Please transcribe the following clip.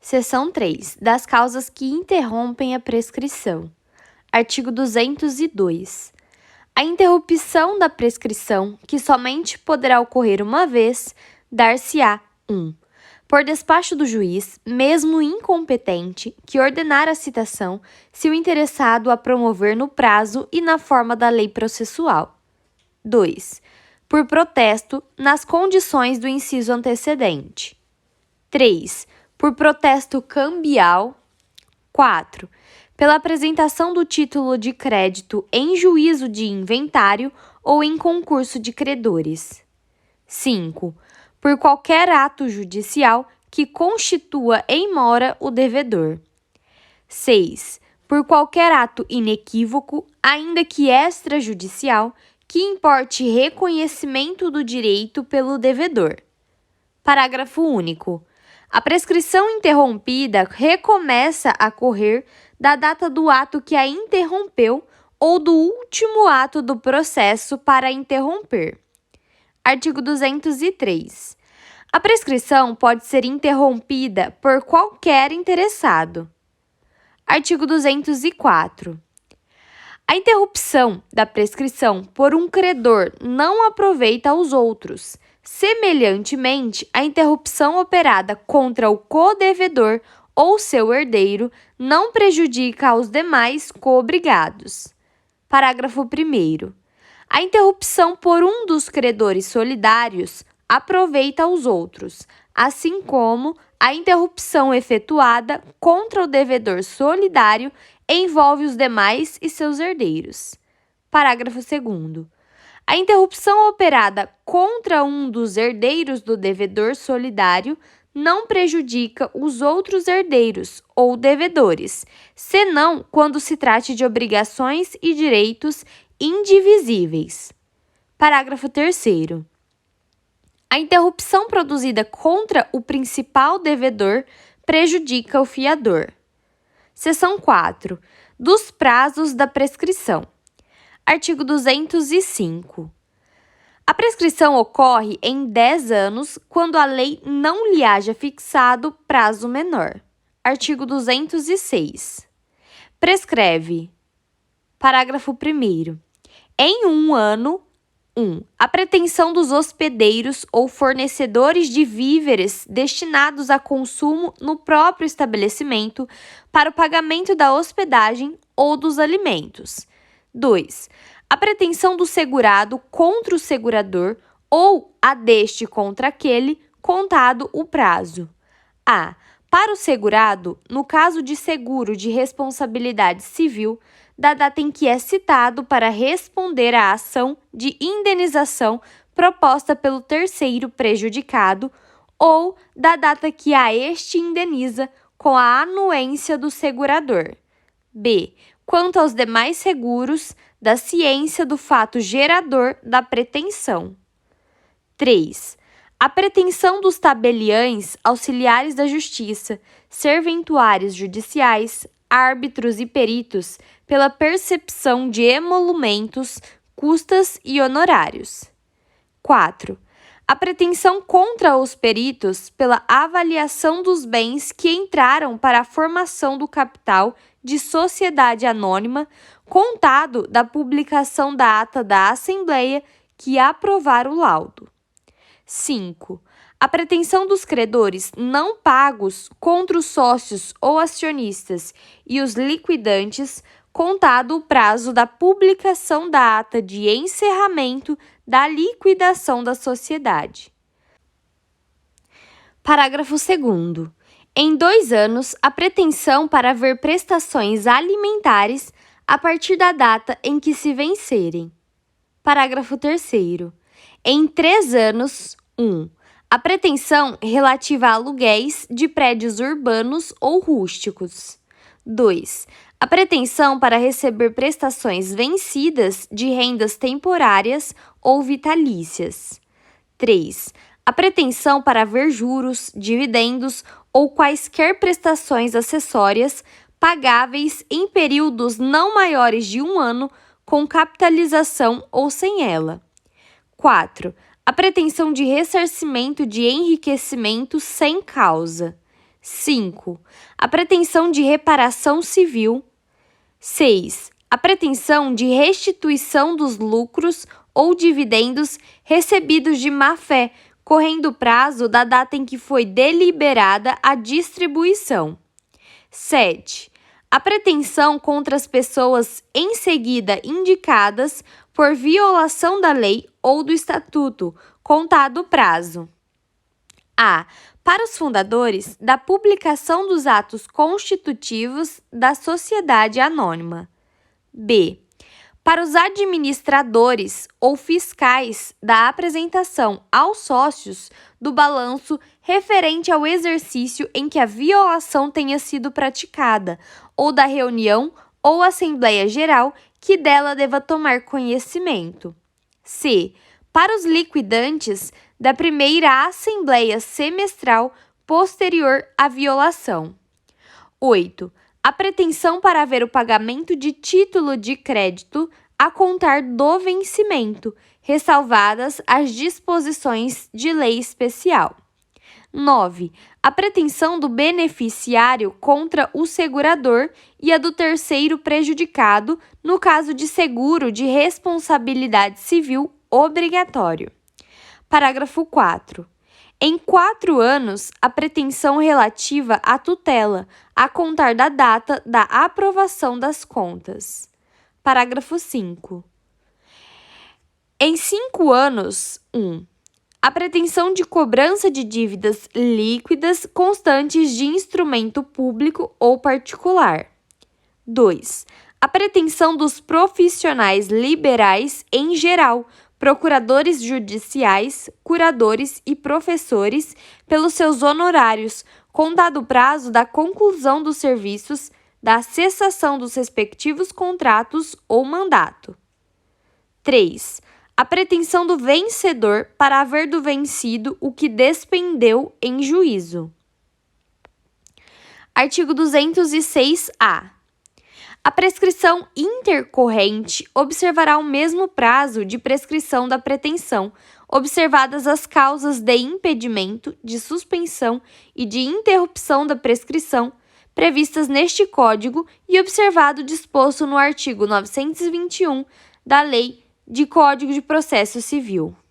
Seção 3. Das causas que interrompem a prescrição. Artigo 202. A interrupção da prescrição, que somente poderá ocorrer uma vez, dar-se-á 1. Por despacho do juiz, mesmo incompetente, que ordenar a citação, se o interessado a promover no prazo e na forma da lei processual. 2. Por protesto, nas condições do inciso antecedente. 3. Por protesto cambial. 4. Pela apresentação do título de crédito em juízo de inventário ou em concurso de credores. 5. Por qualquer ato judicial que constitua em mora o devedor. 6. Por qualquer ato inequívoco, ainda que extrajudicial, que importe reconhecimento do direito pelo devedor. Parágrafo único. A prescrição interrompida recomeça a correr da data do ato que a interrompeu ou do último ato do processo para interromper. Artigo 203. A prescrição pode ser interrompida por qualquer interessado. Artigo 204. A interrupção da prescrição por um credor não aproveita aos outros. Semelhantemente, a interrupção operada contra o codevedor ou seu herdeiro não prejudica aos demais coobrigados. Parágrafo 1º. A interrupção por um dos credores solidários aproveita aos outros, assim como a interrupção efetuada contra o devedor solidário envolve os demais e seus herdeiros. Parágrafo 2º. A interrupção operada contra um dos herdeiros do devedor solidário não prejudica os outros herdeiros ou devedores, senão quando se trate de obrigações e direitos indivisíveis. Parágrafo 3º. A interrupção produzida contra o principal devedor prejudica o fiador. Seção 4. Dos prazos da prescrição. Artigo 205. A prescrição ocorre em 10 anos quando a lei não lhe haja fixado prazo menor. Artigo 206. Prescreve. Parágrafo 1º. Em 1 ano, 1. A pretensão dos hospedeiros ou fornecedores de víveres destinados a consumo no próprio estabelecimento para o pagamento da hospedagem ou dos alimentos. 2. A pretensão do segurado contra o segurador ou a deste contra aquele, contado o prazo. A. Para o segurado, no caso de seguro de responsabilidade civil, da data em que é citado para responder à ação de indenização proposta pelo terceiro prejudicado ou da data que a este indeniza com a anuência do segurador. B. Quanto aos demais seguros, da ciência do fato gerador da pretensão. 3. A pretensão dos tabeliães, auxiliares da justiça, serventuários judiciais, árbitros e peritos, pela percepção de emolumentos, custas e honorários. 4. A pretensão contra os peritos pela avaliação dos bens que entraram para a formação do capital de sociedade anônima, contado da publicação da ata da Assembleia que aprovar o laudo. 5. A pretensão dos credores não pagos contra os sócios ou acionistas e os liquidantes, contado o prazo da publicação da ata de encerramento da liquidação da sociedade. Parágrafo 2º. Em 2 anos, a pretensão para haver prestações alimentares a partir da data em que se vencerem. Parágrafo 3º. Em 3 anos, 1. A pretensão relativa a aluguéis de prédios urbanos ou rústicos. 2. A pretensão para receber prestações vencidas de rendas temporárias ou vitalícias. 3. A pretensão para haver juros, dividendos ou quaisquer prestações acessórias pagáveis em períodos não maiores de 1 ano com capitalização ou sem ela. 4. A pretensão de ressarcimento de enriquecimento sem causa. 5. A pretensão de reparação civil. 6. A pretensão de restituição dos lucros ou dividendos recebidos de má-fé, correndo o prazo da data em que foi deliberada a distribuição. 7. A pretensão contra as pessoas em seguida indicadas por violação da lei ou do estatuto, contado o prazo. A. Para os fundadores da publicação dos atos constitutivos da sociedade anônima. B. Para os administradores ou fiscais da apresentação aos sócios do balanço referente ao exercício em que a violação tenha sido praticada, ou da reunião ou assembleia geral que dela deva tomar conhecimento. C. Para os liquidantes da primeira assembleia semestral posterior à violação. 8. A pretensão para haver o pagamento de título de crédito a contar do vencimento, ressalvadas as disposições de lei especial. 9. A pretensão do beneficiário contra o segurador e a do terceiro prejudicado, no caso de seguro de responsabilidade civil obrigatório. Parágrafo 4. Em 4 anos, a pretensão relativa à tutela, a contar da data da aprovação das contas. Parágrafo 5. Em 5 anos, 1. A pretensão de cobrança de dívidas líquidas constantes de instrumento público ou particular. 2. A pretensão dos profissionais liberais em geral, procuradores judiciais, curadores e professores, pelos seus honorários, contado o prazo da conclusão dos serviços, da cessação dos respectivos contratos ou mandato. 3. A pretensão do vencedor para haver do vencido o que despendeu em juízo. Artigo 206-A. A prescrição intercorrente observará o mesmo prazo de prescrição da pretensão, observadas as causas de impedimento, de suspensão e de interrupção da prescrição previstas neste Código e observado o disposto no artigo 921 da Lei de Código de Processo Civil.